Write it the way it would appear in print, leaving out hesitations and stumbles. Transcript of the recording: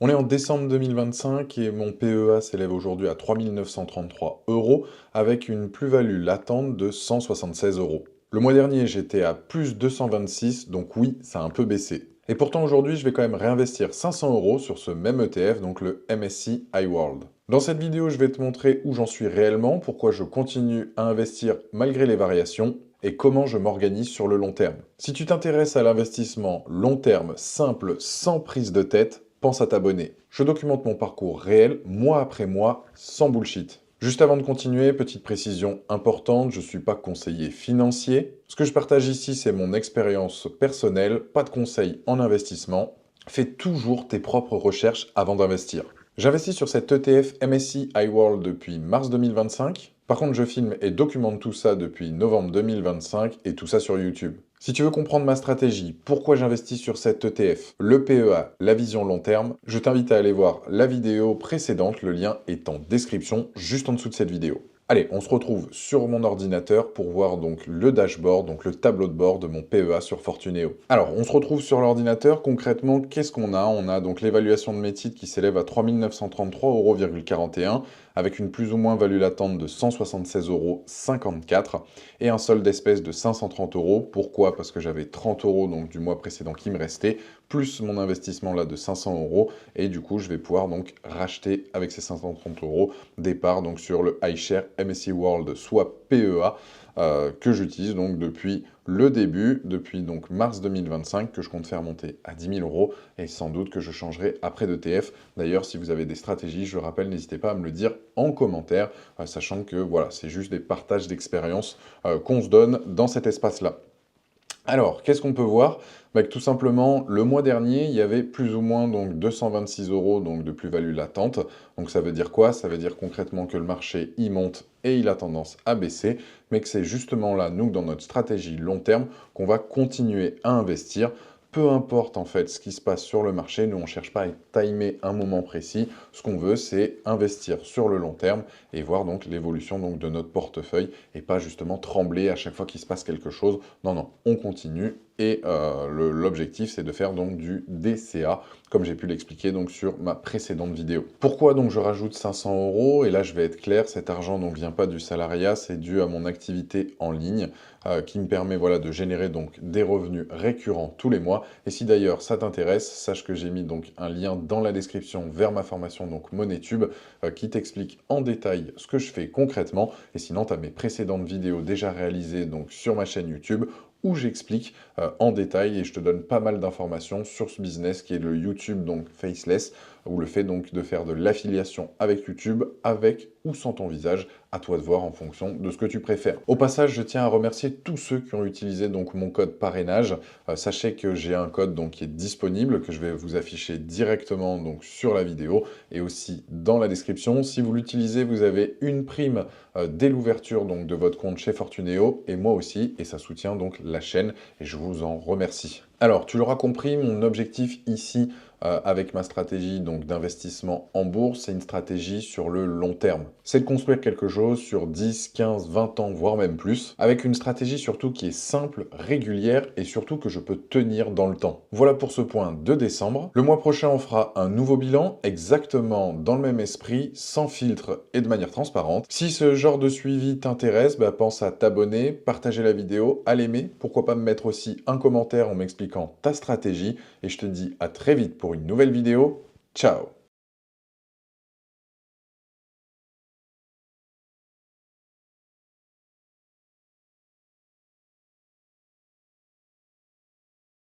On est en décembre 2025 et mon PEA s'élève aujourd'hui à 3 933 euros avec une plus-value latente de 176 euros. Le mois dernier, j'étais à plus 226, donc oui, ça a un peu baissé. Et pourtant aujourd'hui, je vais quand même réinvestir 500 euros sur ce même ETF, donc le MSCI iWorld. Dans cette vidéo, je vais te montrer où j'en suis réellement, pourquoi je continue à investir malgré les variations et comment je m'organise sur le long terme. Si tu t'intéresses à l'investissement long terme, simple, sans prise de tête, pense à t'abonner. Je documente mon parcours réel, mois après mois, sans bullshit. Juste avant de continuer, petite précision importante, je ne suis pas conseiller financier. Ce que je partage ici, c'est mon expérience personnelle, pas de conseils en investissement. Fais toujours tes propres recherches avant d'investir. J'investis sur cet ETF MSCI iWorld depuis mars 2025. Par contre, je filme et documente tout ça depuis novembre 2025 et tout ça sur YouTube. Si tu veux comprendre ma stratégie, pourquoi j'investis sur cet ETF, le PEA, la vision long terme, je t'invite à aller voir la vidéo précédente, le lien est en description juste en dessous de cette vidéo. Allez, on se retrouve sur mon ordinateur pour voir donc le dashboard, donc le tableau de bord de mon PEA sur Fortuneo. Alors, on se retrouve sur l'ordinateur. Concrètement, qu'est-ce qu'on a? On a donc l'évaluation de mes titres qui s'élève à 3 933,41 € avec une plus ou moins value latente de 176,54 € et un solde d'espèces de 530 euros. Pourquoi? Parce que j'avais 30 euros donc du mois précédent qui me restait, plus mon investissement là de 500 euros et du coup je vais pouvoir donc racheter avec ces 530 euros des parts donc sur le iShare MSCI World, soit PEA, que j'utilise donc depuis le début, depuis donc mars 2025, que je compte faire monter à 10 000 euros et sans doute que je changerai après d'ETF. D'ailleurs, si vous avez des stratégies, je le rappelle, n'hésitez pas à me le dire en commentaire, sachant que voilà, c'est juste des partages d'expériences qu'on se donne dans cet espace-là. Alors, qu'est-ce qu'on peut voir? Bah, que tout simplement, le mois dernier, il y avait plus ou moins donc 226 euros donc, de plus-value latente. Donc ça veut dire quoi? Ça veut dire concrètement que le marché, il monte et il a tendance à baisser, mais que c'est justement là, nous, dans notre stratégie long terme, qu'on va continuer à investir. Peu importe en fait ce qui se passe sur le marché, nous on ne cherche pas à timer un moment précis. Ce qu'on veut, c'est investir sur le long terme et voir donc l'évolution donc de notre portefeuille et pas justement trembler à chaque fois qu'il se passe quelque chose. Non, non, on continue et l'objectif c'est de faire donc du DCA comme j'ai pu l'expliquer donc sur ma précédente vidéo. Pourquoi donc je rajoute 500 euros? Et là je vais être clair, cet argent ne vient pas du salariat, c'est dû à mon activité en ligne qui me permet voilà, de générer donc des revenus récurrents tous les mois. Et si d'ailleurs ça t'intéresse, sache que j'ai mis donc un lien dans la description vers ma formation donc MoneyTube qui t'explique en détail ce que je fais concrètement. Et sinon, tu as mes précédentes vidéos déjà réalisées donc sur ma chaîne YouTube où j'explique en détail et je te donne pas mal d'informations sur ce business qui est le YouTube donc faceless, ou le fait donc de faire de l'affiliation avec YouTube, avec ou sans ton visage, à toi de voir en fonction de ce que tu préfères. Au passage, je tiens à remercier tous ceux qui ont utilisé donc mon code parrainage. Sachez que j'ai un code donc qui est disponible, que je vais vous afficher directement donc sur la vidéo et aussi dans la description. Si vous l'utilisez, vous avez une prime dès l'ouverture donc de votre compte chez Fortuneo et moi aussi, et ça soutient donc la chaîne et je vous en remercie. Alors, tu l'auras compris, mon objectif ici avec ma stratégie donc d'investissement en bourse, c'est une stratégie sur le long terme. C'est de construire quelque chose sur 10, 15, 20 ans, voire même plus, avec une stratégie surtout qui est simple, régulière et surtout que je peux tenir dans le temps. Voilà pour ce point de décembre. Le mois prochain, on fera un nouveau bilan, exactement dans le même esprit, sans filtre et de manière transparente. Si ce genre de suivi t'intéresse, bah, pense à t'abonner, partager la vidéo, à l'aimer, pourquoi pas me mettre aussi un commentaire en m'expliquant ta stratégie, et je te dis à très vite pour une nouvelle vidéo. Ciao!